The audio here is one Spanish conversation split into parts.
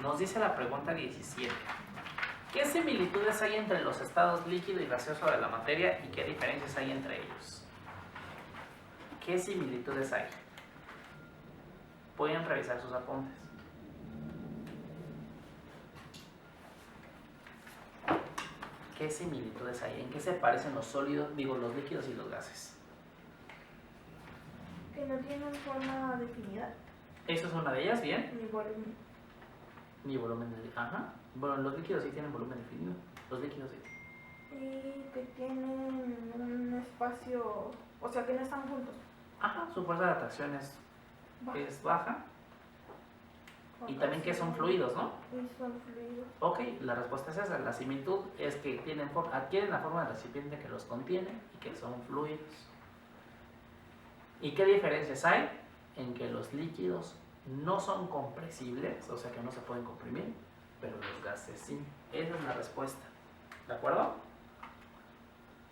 nos dice la pregunta 17. ¿Qué similitudes hay entre los estados líquido y gaseoso de la materia y qué diferencias hay entre ellos? ¿Qué similitudes hay? Pueden revisar sus apuntes. ¿Qué similitudes hay? ¿En qué se parecen los sólidos, los líquidos y los gases? Que no tienen forma definida. Esa es una de ellas, ¿bien? Ni volumen. Ni volumen definido. Ajá. Bueno, los líquidos sí tienen volumen definido. Los líquidos sí. Y que tienen un espacio, o sea que no están juntos. Ajá, su fuerza de atracción es baja. Y también que son fluidos, ¿no? Y son fluidos. Ok, la respuesta es esa. La similitud es que adquieren la forma del recipiente que los contiene y que son fluidos. ¿Y qué diferencias hay? En que los líquidos no son compresibles, o sea que no se pueden comprimir, pero los gases sí. Esa es la respuesta. ¿De acuerdo?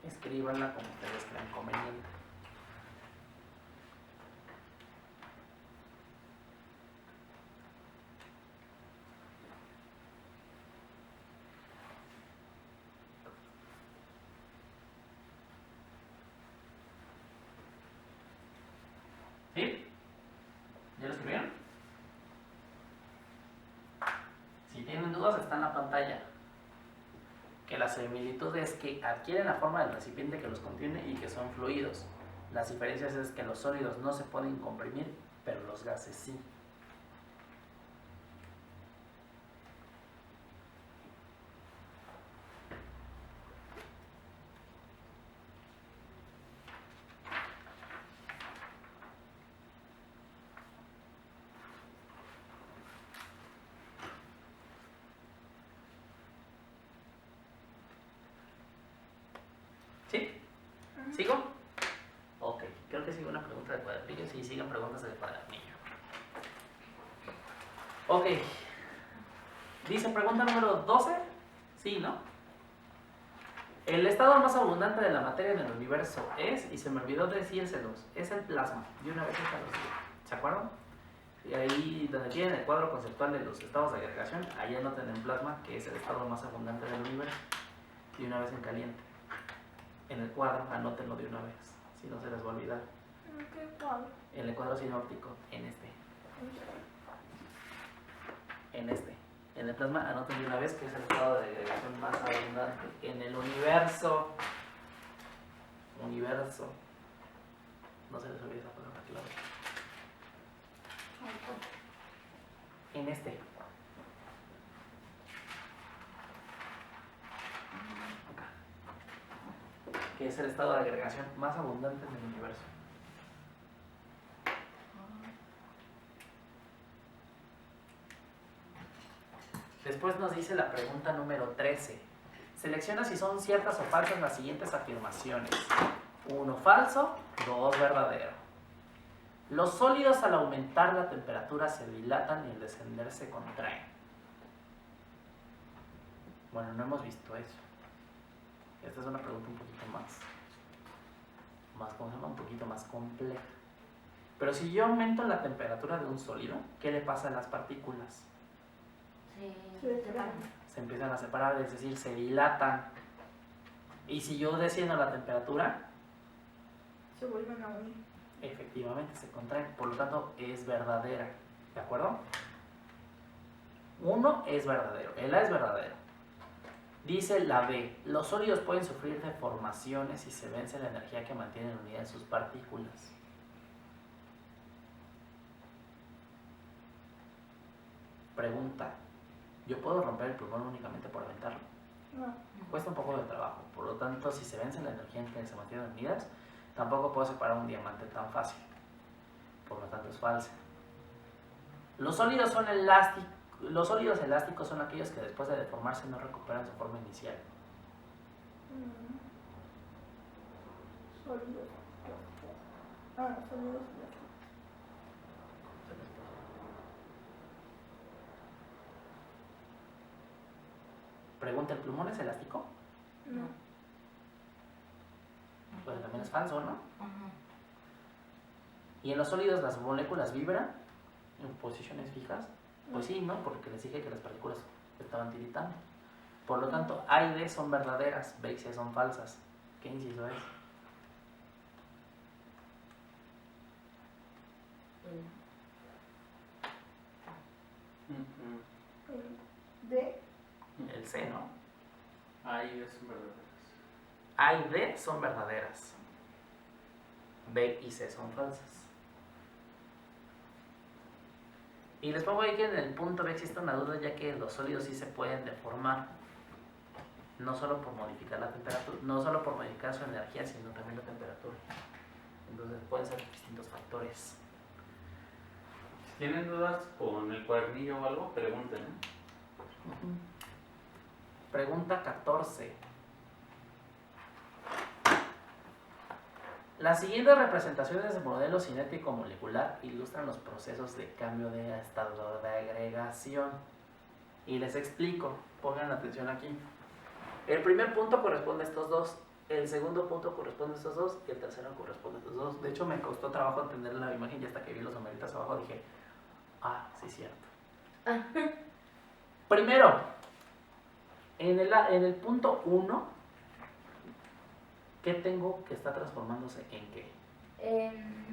Escríbanla como ustedes crean conveniente. ¿Sí? ¿Ya lo escribieron? Si tienen dudas, está en la pantalla. Que la similitud es que adquieren la forma del recipiente que los contiene y que son fluidos. Las diferencias es que los sólidos no se pueden comprimir, pero los gases sí. ¿Sí? ¿Sigo? Ok, creo que sigue una pregunta de cuadernillo. Sí, siguen preguntas de cuadernillo. Ok. Dice pregunta número 12. Sí, ¿no? El estado más abundante de la materia en el universo es, y se me olvidó decírselos, es el plasma. De una vez esta los digo. ¿Se acuerdan? Y ahí donde tienen el cuadro conceptual de los estados de agregación, ahí anoten en plasma, que es el estado más abundante del universo. De una vez en caliente. En el cuadro, anótenlo de una vez, si no se les va a olvidar. ¿En qué cuadro? En el cuadro sinóptico, en este. En este. En el plasma, anoten de una vez que es el estado de agregación más abundante en el universo. Universo. No se les olvide esa palabra clave. En este. Que es el estado de agregación más abundante en el universo. Después nos dice la pregunta número 13. Selecciona si son ciertas o falsas las siguientes afirmaciones. 1 falso, 2 verdadero. Los sólidos al aumentar la temperatura se dilatan y al descender se contraen. Bueno, no hemos visto eso. Esta es una pregunta un poquito ¿cómo se llama? Un poquito más compleja. Pero si yo aumento la temperatura de un sólido, ¿qué le pasa a las partículas? Se empiezan a separar, es decir, se dilatan. Y si yo desciendo la temperatura, Se vuelven a unir. efectivamente se contraen. Por lo tanto, es verdadera. ¿De acuerdo? 1 es verdadero. El A es verdadero. Dice la B, los sólidos pueden sufrir deformaciones si se vence la energía que mantienen unida en sus partículas. Pregunta, ¿yo puedo romper el pulmón únicamente por aventarlo? No. Cuesta un poco de trabajo, por lo tanto, si se vence la energía en que se mantienen unidas, tampoco puedo separar un diamante tan fácil. Por lo tanto, es falsa. Los sólidos son elásticos. Los sólidos elásticos son aquellos que después de deformarse no recuperan su forma inicial. Sólidos. Sólidos. Pregunta, ¿el pulmón es elástico? No. Pues también es falso, ¿no? Y en los sólidos las moléculas vibran en posiciones fijas. Pues sí, ¿no? Porque les dije que las partículas estaban tiritando. Por lo tanto, A y D son verdaderas, B y C son falsas. ¿Qué inciso es? D. El C, ¿no? Ahí es verdaderas. A y D son verdaderas. B y C son falsas. Y les pongo ahí que en el punto B existe una duda, ya que los sólidos sí se pueden deformar. No solo por modificar la temperatura, no solo por modificar su energía, sino también la temperatura. Entonces pueden ser distintos factores. Si tienen dudas con el cuadernillo o algo, pregunten. Pregunta 14. Las siguientes representaciones del modelo cinético molecular ilustran los procesos de cambio de estado de agregación. Y les explico, pongan atención aquí. El primer punto corresponde a estos dos, el segundo punto corresponde a estos dos y el tercero corresponde a estos dos. De hecho, me costó trabajo entender la imagen y hasta que vi los numeritos abajo dije, ah, sí es cierto. Primero, en el punto 1, ¿qué tengo que está transformándose en qué? En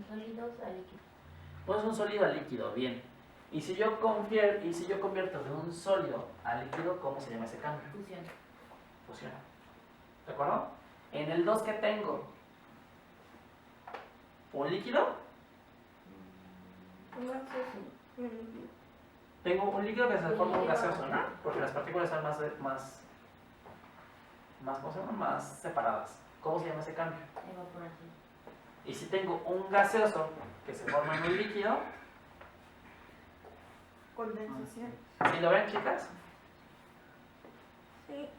sólidos a líquidos. Pues un sólido a líquido, bien. Y si yo convierto de un sólido a líquido, ¿cómo se llama ese cambio? Fusión. Fusión. ¿De acuerdo? En el 2, ¿qué tengo? ¿Un líquido? Un gaseoso y un líquido. Tengo un líquido que se forma un gaseoso, ¿no? Porque las partículas son más ¿cómo se llama? Más separadas. ¿Cómo se llama ese cambio? Evaporación. Y si tengo un gaseoso que se forma en un líquido, Condensación. ¿sí lo ven, chicas? Sí.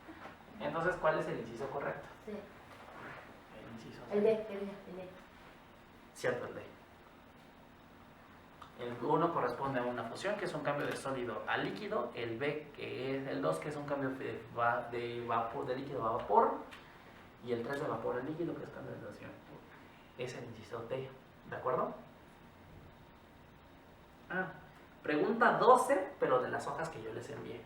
Entonces, ¿cuál es el inciso correcto? Sí. El inciso El C. D. Cierto, el D. El 1 corresponde a una fusión, que es un cambio de sólido a líquido. El B, que es el 2, que es un cambio de líquido a vapor. Y el 3 de vapor a líquido, que es condensación. Es el inciso D. ¿De acuerdo? Pregunta 12, pero de las hojas que yo les envié.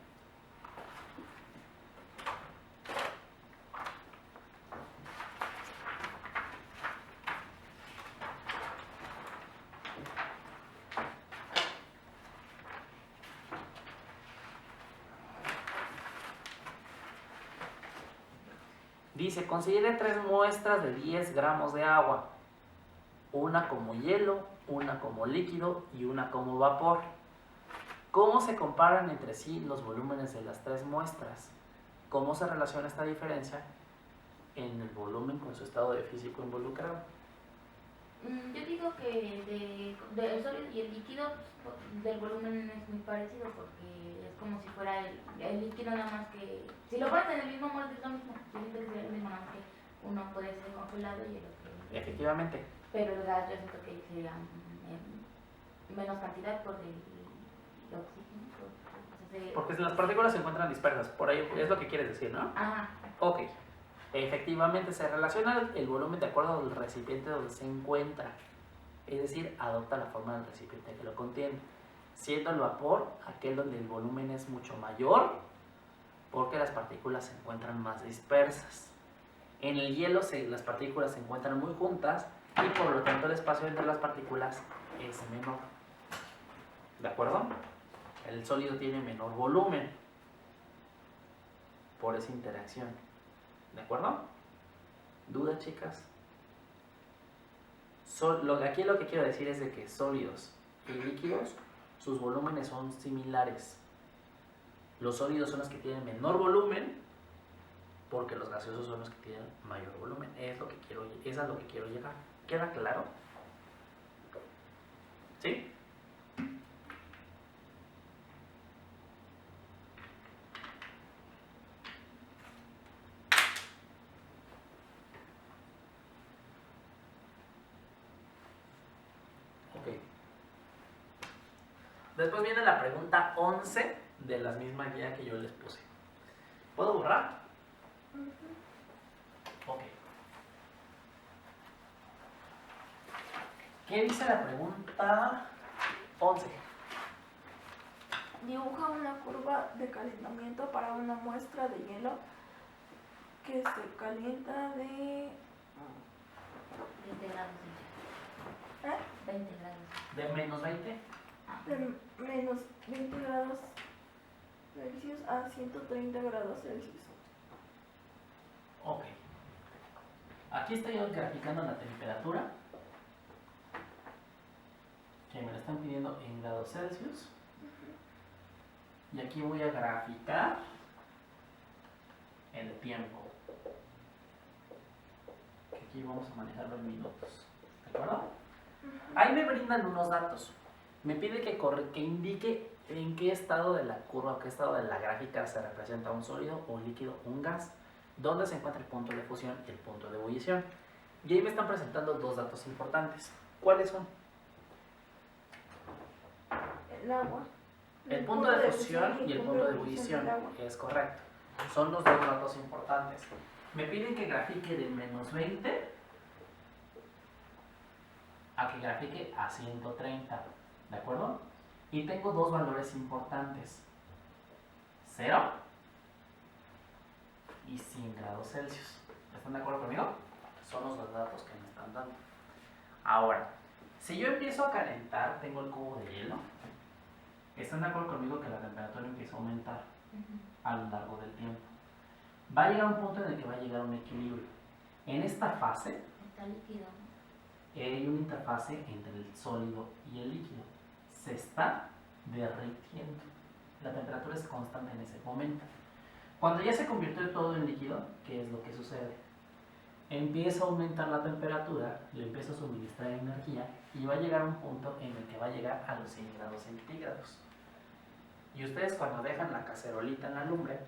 Dice, considere 3 muestras de 10 gramos de agua. Una como hielo, una como líquido y una como vapor. ¿Cómo se comparan entre sí los volúmenes de las 3 muestras? ¿Cómo se relaciona esta diferencia en el volumen con su estado de físico involucrado? Yo digo que el sólido y el líquido del volumen es muy parecido porque es como si fuera el líquido nada más que... Si lo pones en el mismo molde es lo mismo. Yo siento que sería lo mismo, nada más que uno puede ser congelado y el otro... Efectivamente. Pero el gas yo siento que sería en menos cantidad por el oxígeno. Porque las partículas se encuentran dispersas. Por ahí es lo que quieres decir, ¿no? Ajá. Ok. Efectivamente, se relaciona el volumen de acuerdo al recipiente donde se encuentra. Es decir, adopta la forma del recipiente que lo contiene. Siendo el vapor aquel donde el volumen es mucho mayor porque las partículas se encuentran más dispersas. En el hielo las partículas se encuentran muy juntas y por lo tanto el espacio entre las partículas es menor. ¿De acuerdo? El sólido tiene menor volumen por esa interacción. ¿De acuerdo? ¿Dudas, chicas? Aquí lo que quiero decir es de que sólidos y líquidos, sus volúmenes son similares. Los sólidos son los que tienen menor volumen porque los gaseosos son los que tienen mayor volumen. Es a lo que quiero llegar. ¿Queda claro? ¿Sí? Ok. Después viene la pregunta 11 de la misma guía que yo les puse. ¿Puedo borrar? Ok. ¿Qué dice la pregunta 11. Dibuja una curva de calentamiento para una muestra de hielo que se calienta de 20 grados ¿eh? 20 grados. ¿De menos 20? de menos 20 grados Celsius a 130 grados Celsius. Ok. Aquí estoy graficando la temperatura, que me la están pidiendo en grados Celsius. Y aquí voy a graficar el tiempo, que aquí vamos a manejarlo en minutos. ¿De acuerdo? Ahí me brindan unos datos. Me pide que indique en qué estado de la curva, qué estado de la gráfica se representa un sólido, un líquido, un gas, dónde se encuentra el punto de fusión y el punto de ebullición. Y ahí me están presentando dos datos importantes. ¿Cuáles son? El agua. El punto de fusión y el punto de ebullición. del agua. Es correcto. Son los dos datos importantes. Me piden que grafique de menos 20 a que grafique a 130. ¿De acuerdo? Y tengo dos valores importantes. 0 y 100 grados Celsius. ¿Están de acuerdo conmigo? Son los dos datos que me están dando. Ahora, si yo empiezo a calentar, tengo el cubo de hielo. ¿Están de acuerdo conmigo que la temperatura empieza a aumentar a lo largo del tiempo? Va a llegar un punto en el que va a llegar un equilibrio. En esta fase Está líquido. hay una interfase entre el sólido y el líquido. Se está derritiendo. La temperatura es constante en ese momento. Cuando ya se convirtió todo en líquido, ¿qué es lo que sucede? Empieza a aumentar la temperatura, le empieza a suministrar energía y va a llegar a un punto en el que va a llegar a los 100 grados centígrados. Y ustedes cuando dejan la cacerolita en la lumbre,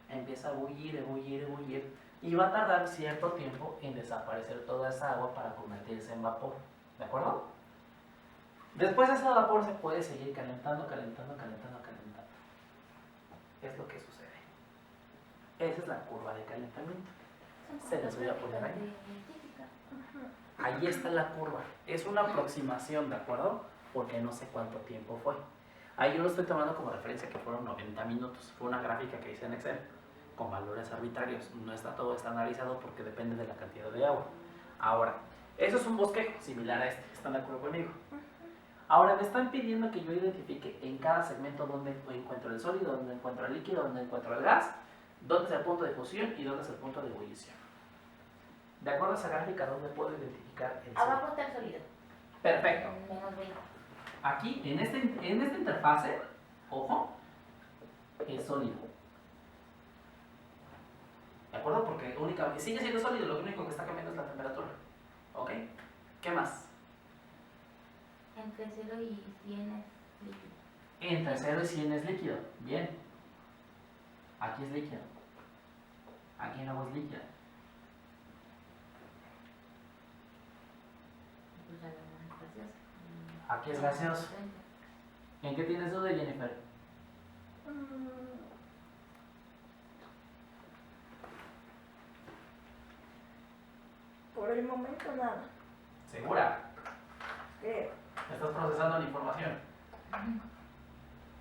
empieza a bullir, ebullir, ebullir y va a tardar cierto tiempo en desaparecer toda esa agua para convertirse en vapor. ¿De acuerdo? Después ese vapor se puede seguir calentando, calentando, calentando, calentando. Es lo que sucede. Esa es la curva de calentamiento. Se las voy a poner ahí. Ahí está la curva. Es una aproximación, ¿de acuerdo? Porque no sé cuánto tiempo fue. Ahí yo lo estoy tomando como referencia que fueron 90 minutos. Fue una gráfica que hice en Excel con valores arbitrarios. No está todo estandarizado porque depende de la cantidad de agua. Ahora, eso es un bosquejo similar a este. ¿Están de acuerdo conmigo? Ahora me están pidiendo que yo identifique en cada segmento dónde encuentro el sólido, dónde encuentro el líquido, dónde encuentro el gas, dónde es el punto de fusión y dónde es el punto de ebullición. De acuerdo a esa gráfica, ¿dónde puedo identificar el sólido? Abajo está el sólido. Perfecto. Menos 20. Aquí, en esta interfase, ojo, es sólido. ¿De acuerdo? Porque únicamente sigue siendo sólido, lo único que está cambiando es la temperatura. ¿Ok? ¿Qué más? Entre 0 y 100 es líquido. Entre 0 y 100 es líquido. Bien. Aquí es líquido. Aquí el agua es líquida. Pues ya lo más gaseoso. Aquí es gaseoso. ¿En qué tienes duda, Jennifer? Por el momento nada. ¿Segura? Creo. ¿Estás procesando la información?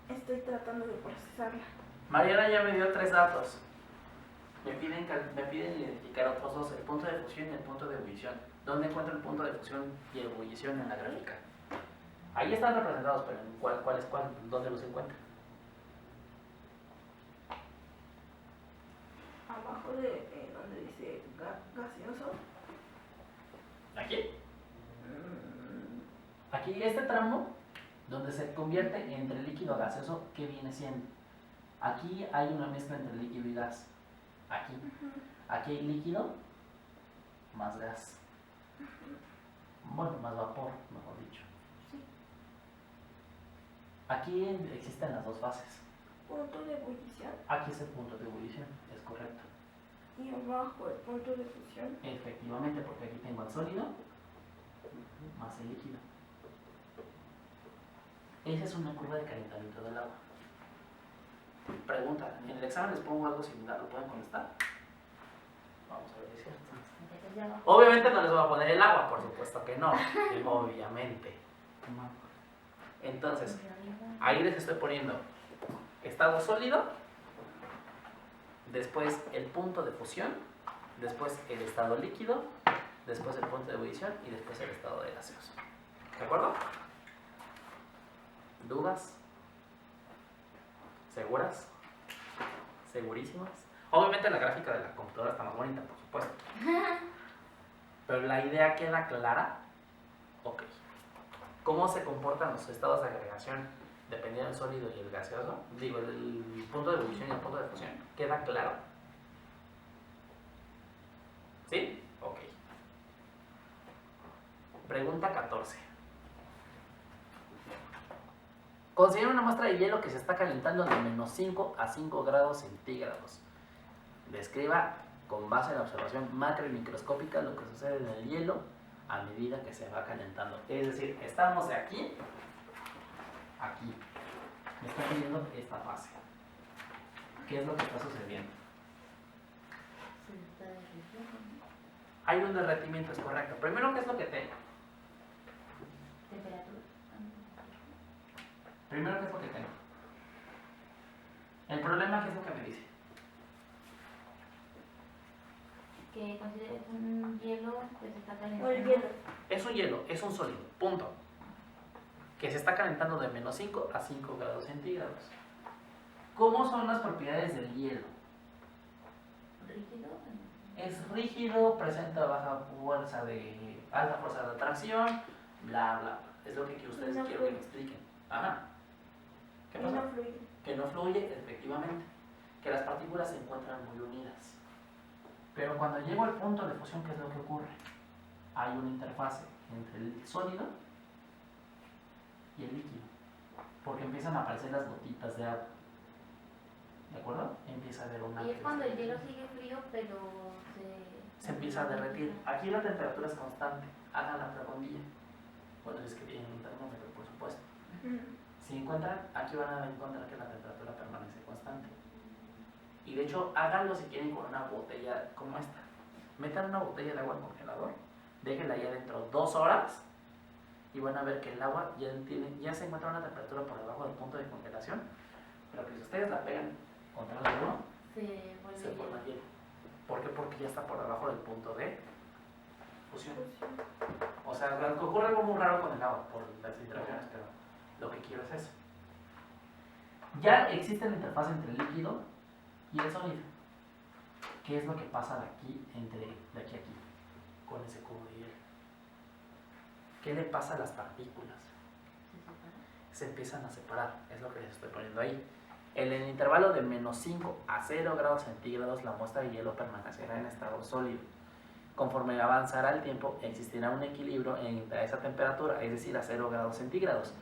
Estoy tratando de procesarla. Mariana ya me dio 3 datos. Me piden identificar otros dos, el punto de fusión y el punto de ebullición. ¿Dónde encuentro el punto de fusión y ebullición en la gráfica? Ahí están representados, pero ¿en cuál es cuál? ¿Dónde los encuentro? Abajo de donde dice gaseoso. ¿Aquí? Aquí este tramo, donde se convierte entre líquido a gaseoso, ¿qué viene siendo? Aquí hay una mezcla entre líquido y gas. Aquí. Aquí hay líquido más gas. Bueno, más vapor, mejor dicho. Aquí existen las dos fases. Punto de ebullición. Aquí es el punto de ebullición, es correcto. Y abajo el punto de fusión. Efectivamente, porque aquí tengo el sólido más el líquido. Esa es una curva de calentamiento del agua. Pregunta, ¿en el examen les pongo algo similar? ¿Lo pueden contestar? Vamos a ver si es cierto. Entonces ya abajo. Obviamente no les voy a poner el agua, por supuesto que no. Obviamente. Entonces, ahí les estoy poniendo estado sólido, después el punto de fusión, después el estado líquido, después el punto de ebullición y después el estado de gaseoso. ¿De acuerdo? ¿Dudas? ¿Seguras? ¿Segurísimas? Obviamente la gráfica de la computadora está más bonita, por supuesto. Pero la idea queda clara. Ok. ¿Cómo se comportan los estados de agregación dependiendo del sólido y el gaseoso? Digo, el punto de ebullición y el punto de fusión. ¿Queda claro? ¿Sí? Ok. Pregunta 14. Considera una muestra de hielo que se está calentando de menos 5 a 5 grados centígrados. Describa con base en la observación macro y microscópica lo que sucede en el hielo a medida que se va calentando. Es decir, estamos de aquí a aquí. Me está pidiendo esta fase. ¿Qué es lo que está sucediendo? Se está derritiendo, ¿no? Hay un derretimiento, es correcto. Primero, ¿qué es lo que tengo? Temperatura. Primero, ¿qué es lo que tengo? El problema, ¿qué es lo que me dice? Que consideres un hielo que se está calentando. O el hielo. Es un hielo, es un sólido, punto. Que se está calentando de menos 5 a 5 grados centígrados. ¿Cómo son las propiedades del hielo? Rígido. Es rígido, presenta alta fuerza de atracción, bla, bla, bla. Es lo que ustedes No quiero que fluye. me expliquen. Ajá. ¿Qué Y pasa? no fluye. Que no fluye, efectivamente. Que las partículas se encuentran muy unidas. Pero cuando llego al punto de fusión, ¿qué es lo que ocurre? Hay una interfase entre el sólido y el líquido. Porque empiezan a aparecer las gotitas de agua. ¿De acuerdo? Empieza a haber una... Y es cuando el hielo sigue frío, pero se empieza a derretir. Aquí la temperatura es constante. Hagan la preguntilla. Bueno, es que tienen un termómetro, por supuesto. Si encuentran, aquí van a encontrar que la temperatura permanece constante. Y de hecho, háganlo si quieren con una botella como esta. Metan una botella de agua al congelador, déjenla ahí adentro 2 horas y van a ver que el agua ya se encuentra a una temperatura por debajo del punto de congelación, pero que si ustedes la pegan contra el agua, se vuelve se forma hielo. hielo. ¿Por qué? Porque ya está por debajo del punto de fusión. O sea, ocurre algo muy raro con el agua por las interacciones, pero lo que quiero es eso. Ya existe la interfaz entre el líquido y el sólido. ¿Qué es lo que pasa de aquí a aquí con ese cubo de hielo? ¿Qué le pasa a las partículas? Se separa. Se empiezan a separar, es lo que les estoy poniendo ahí. En el intervalo de menos 5 a 0 grados centígrados, la muestra de hielo permanecerá en estado sólido. Conforme avanzará el tiempo, existirá un equilibrio entre esa temperatura, es decir, a 0 grados centígrados,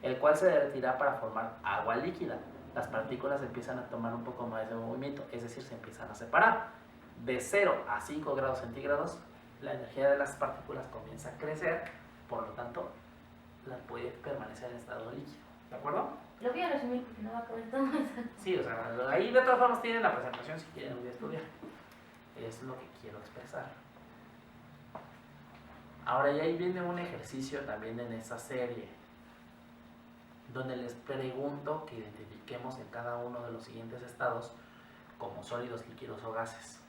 el cual se derretirá para formar agua líquida. Las partículas empiezan a tomar un poco más de movimiento, es decir, se empiezan a separar. De 0 a 5 grados centígrados, la energía de las partículas comienza a crecer, por lo tanto, la puede permanecer en estado líquido. ¿De acuerdo? Lo voy a resumir porque no va a caber todo eso. Sí, o sea, ahí de todas formas tienen la presentación si quieren un día estudiar. Es lo que quiero expresar. Ahora, y ahí viene un ejercicio también en esa serie, donde les pregunto que identifiquemos en cada uno de los siguientes estados como sólidos, líquidos o gases.